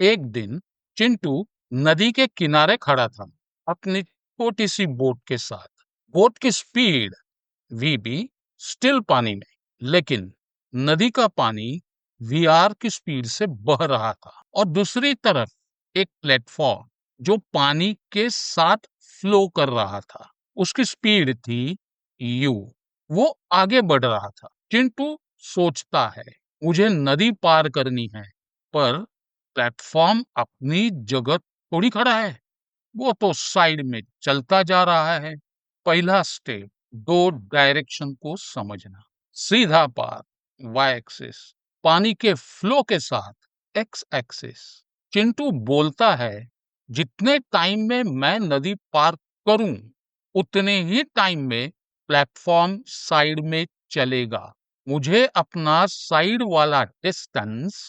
एक दिन चिंटू नदी के किनारे खड़ा था अपनी छोटी सी बोट के साथ। बोट की स्पीड वीबी स्टिल पानी में, लेकिन नदी का पानी वीआर की स्पीड से बह रहा था। और दूसरी तरफ एक प्लेटफॉर्म जो पानी के साथ फ्लो कर रहा था, उसकी स्पीड थी यू। वो आगे बढ़ रहा था। चिंटू सोचता है, मुझे नदी पार करनी है, पर प्लेटफॉर्म अपनी जगह थोड़ी खड़ा है, वो तो साइड में चलता जा रहा है। पहला स्टेप, दो डायरेक्शन को समझना। सीधा पार वाई एक्सिस, पानी के फ्लो के साथ एक्स एक्सिस। चिंटू बोलता है, जितने टाइम में मैं नदी पार करूं, उतने ही टाइम में प्लेटफॉर्म साइड में चलेगा। मुझे अपना साइड वाला डिस्टेंस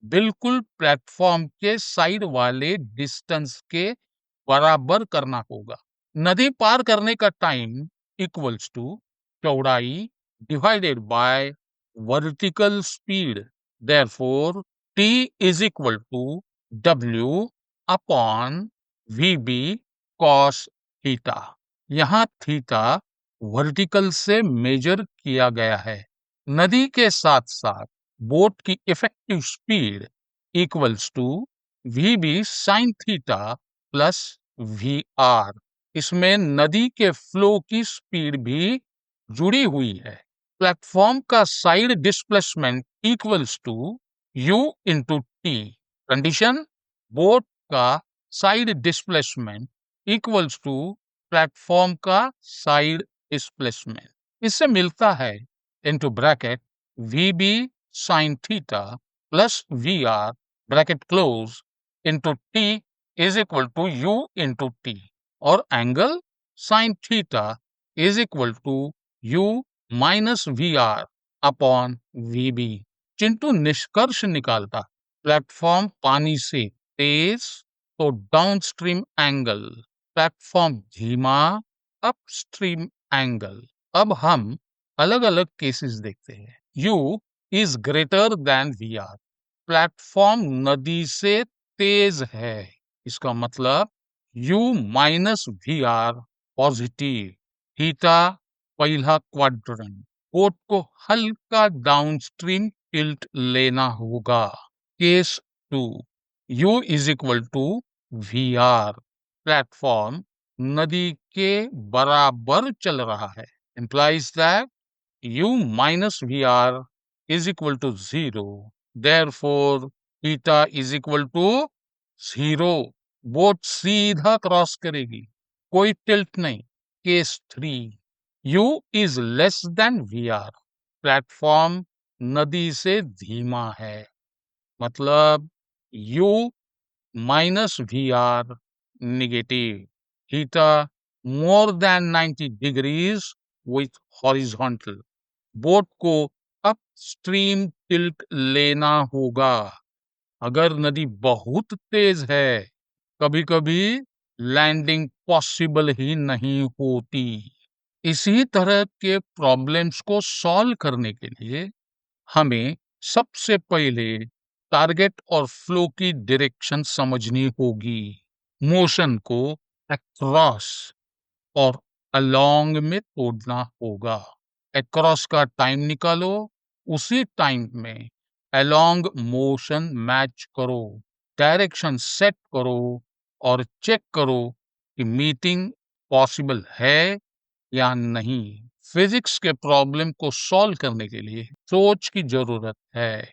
बिल्कुल प्लेटफॉर्म के साइड वाले डिस्टेंस के बराबर करना होगा। नदी पार करने का टाइम इक्वल्स टू चौड़ाई divided by vertical speed. Therefore, T is equal to W upon VB cos theta. यहाँ थीटा वर्टिकल से मेजर किया गया है। नदी के साथ साथ बोट की effective speed equals to VB sin theta plus VR। इसमें नदी के फ्लो की स्पीड भी जुड़ी हुई है। प्लेटफॉर्म का side displacement equals to U into t. Condition, boat का side displacement equals to platform का साइड डिस्प्लेसमेंट। इससे मिलता है into bracket VB sin theta plus VR bracket close into T is equal to U into T, और angle sin theta is equal to U minus VR upon VB। Chintu निष्कर्ष निकालता, platform पानी से तेज तो डाउनस्ट्रीम एंगल, प्लेटफॉर्म धीमा upstream angle. अब हम अलग अलग केसेस देखते हैं। U is greater than VR, platform नदी से तेज है, इसका मतलब U minus VR positive. Theta पहला क्वाड्रेंट, बोट को हल्का डाउनस्ट्रीम टिल्ट लेना होगा। Case 2, U is equal to VR, platform नदी के बराबर चल रहा है, implies that U minus VR is equal to 0. Therefore, theta is equal to 0. Boat सीधा क्रॉस करेगी, कोई टिल्ट नहीं। Case 3, U is less than VR, platform नदी से धीमा है, मतलब U minus VR negative, theta more than 90 degrees with horizontal। Boat को अपस्ट्रीम टिल्ट लेना होगा। अगर नदी बहुत तेज है, कभी कभी लैंडिंग पॉसिबल ही नहीं होती। इसी तरह के प्रॉब्लम्स को सॉल्व करने के लिए हमें सबसे पहले टारगेट और फ्लो की डायरेक्शन समझनी होगी। मोशन को अक्रॉस और अलोंग में तोड़ना होगा। अक्रॉस का टाइम निकालो, उसी टाइम में अलोंग मोशन मैच करो, डायरेक्शन सेट करो और चेक करो कि मीटिंग पॉसिबल है या नहीं। फिजिक्स के प्रॉब्लम को सॉल्व करने के लिए सोच की जरूरत है।